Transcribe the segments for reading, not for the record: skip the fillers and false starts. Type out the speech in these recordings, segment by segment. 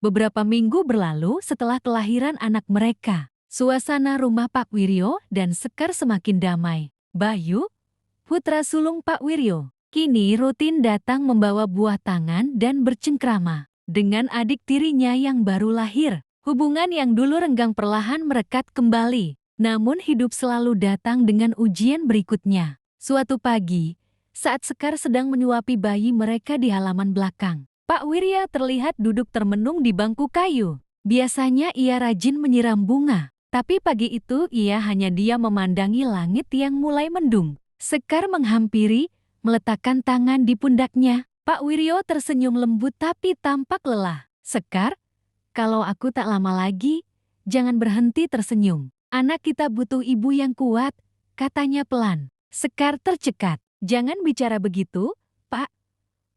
Beberapa minggu berlalu setelah kelahiran anak mereka. Suasana rumah Pak Wiryo dan Sekar semakin damai. Bayu, putra sulung Pak Wiryo, kini rutin datang membawa buah tangan dan bercengkrama dengan adik tirinya yang baru lahir. Hubungan yang dulu renggang perlahan merekat kembali. Namun hidup selalu datang dengan ujian berikutnya. Suatu pagi, saat Sekar sedang menyuapi bayi mereka di halaman belakang, Pak Wirya terlihat duduk termenung di bangku kayu. Biasanya ia rajin menyiram bunga, tapi pagi itu ia hanya diam memandangi langit yang mulai mendung. Sekar menghampiri, meletakkan tangan di pundaknya. Pak Wiryo tersenyum lembut tapi tampak lelah. Sekar, kalau aku tak lama lagi, jangan berhenti tersenyum. Anak kita butuh ibu yang kuat, katanya pelan. Sekar tercekat. Jangan bicara begitu, Pak.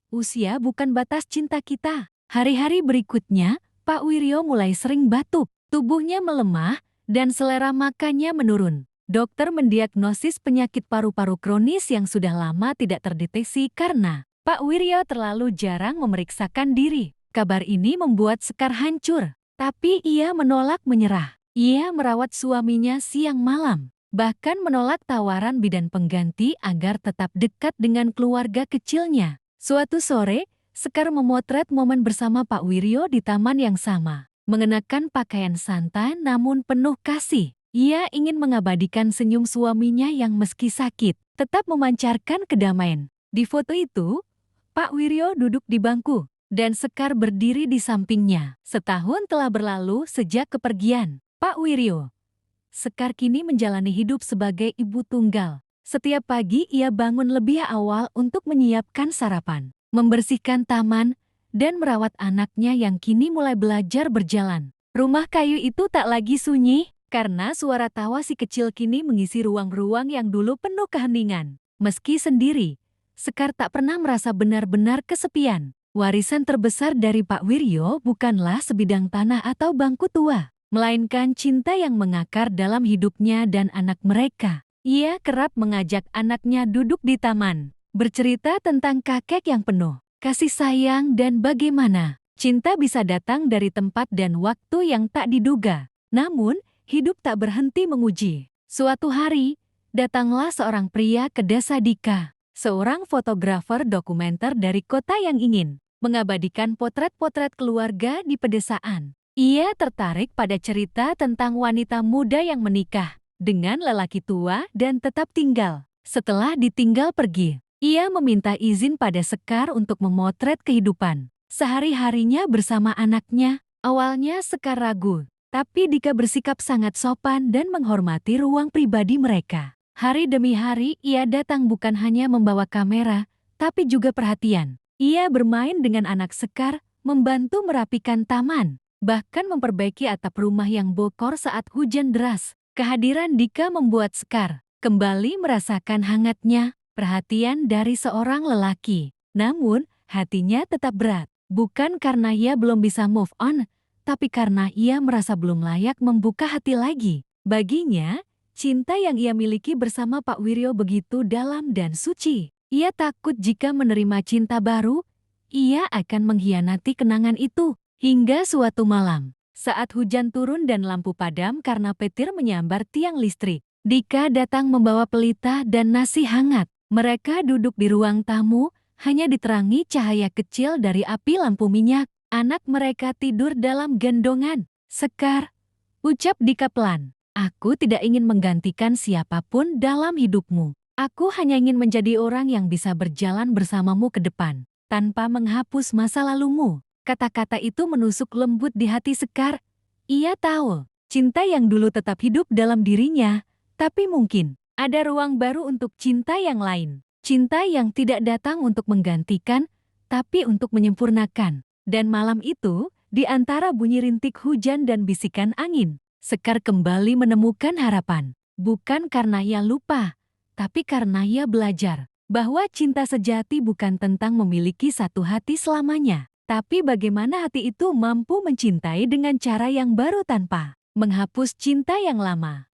Usia bukan batas cinta kita. Hari-hari berikutnya, Pak Wiryo mulai sering batuk. Tubuhnya melemah dan selera makannya menurun. Dokter mendiagnosis penyakit paru-paru kronis yang sudah lama tidak terdeteksi karena Pak Wiryo terlalu jarang memeriksakan diri. Kabar ini membuat Sekar hancur, tapi ia menolak menyerah. Ia merawat suaminya siang malam, bahkan menolak tawaran bidan pengganti agar tetap dekat dengan keluarga kecilnya. Suatu sore, Sekar memotret momen bersama Pak Wiryo di taman yang sama. Mengenakan pakaian santai namun penuh kasih. Ia ingin mengabadikan senyum suaminya yang meski sakit, tetap memancarkan kedamaian. Di foto itu, Pak Wiryo duduk di bangku, dan Sekar berdiri di sampingnya. Setahun telah berlalu sejak kepergian Pak Wiryo. Sekar kini menjalani hidup sebagai ibu tunggal. Setiap pagi ia bangun lebih awal untuk menyiapkan sarapan, membersihkan taman, dan merawat anaknya yang kini mulai belajar berjalan. Rumah kayu itu tak lagi sunyi, karena suara tawa si kecil kini mengisi ruang-ruang yang dulu penuh keheningan. Meski sendiri, Sekar tak pernah merasa benar-benar kesepian. Warisan terbesar dari Pak Wiryo bukanlah sebidang tanah atau bangku tua, melainkan cinta yang mengakar dalam hidupnya dan anak mereka. Ia kerap mengajak anaknya duduk di taman, bercerita tentang kakek yang penuh kasih sayang dan bagaimana cinta bisa datang dari tempat dan waktu yang tak diduga. Namun, hidup tak berhenti menguji. Suatu hari, datanglah seorang pria ke desa Dika, seorang fotografer dokumenter dari kota yang ingin mengabadikan potret-potret keluarga di pedesaan. Ia tertarik pada cerita tentang wanita muda yang menikah dengan lelaki tua dan tetap tinggal. Setelah ditinggal pergi, ia meminta izin pada Sekar untuk memotret kehidupan sehari-harinya bersama anaknya. Awalnya Sekar ragu, tapi Dika bersikap sangat sopan dan menghormati ruang pribadi mereka. Hari demi hari ia datang bukan hanya membawa kamera, tapi juga perhatian. Ia bermain dengan anak Sekar, membantu merapikan taman, bahkan memperbaiki atap rumah yang bocor saat hujan deras. Kehadiran Dika membuat Sekar kembali merasakan hangatnya perhatian dari seorang lelaki. Namun, hatinya tetap berat. Bukan karena ia belum bisa move on, tapi karena ia merasa belum layak membuka hati lagi. Baginya, cinta yang ia miliki bersama Pak Wiryo begitu dalam dan suci. Ia takut jika menerima cinta baru, ia akan mengkhianati kenangan itu. Hingga suatu malam, saat hujan turun dan lampu padam karena petir menyambar tiang listrik, Dika datang membawa pelita dan nasi hangat. Mereka duduk di ruang tamu, hanya diterangi cahaya kecil dari api lampu minyak. Anak mereka tidur dalam gendongan. Sekar, ucap Dika pelan, aku tidak ingin menggantikan siapapun dalam hidupmu. Aku hanya ingin menjadi orang yang bisa berjalan bersamamu ke depan, tanpa menghapus masa lalumu. Kata-kata itu menusuk lembut di hati Sekar. Ia tahu, cinta yang dulu tetap hidup dalam dirinya, tapi mungkin ada ruang baru untuk cinta yang lain. Cinta yang tidak datang untuk menggantikan, tapi untuk menyempurnakan. Dan malam itu, di antara bunyi rintik hujan dan bisikan angin, Sekar kembali menemukan harapan. Bukan karena ia lupa, tapi karena ia belajar bahwa cinta sejati bukan tentang memiliki satu hati selamanya, tapi bagaimana hati itu mampu mencintai dengan cara yang baru tanpa menghapus cinta yang lama.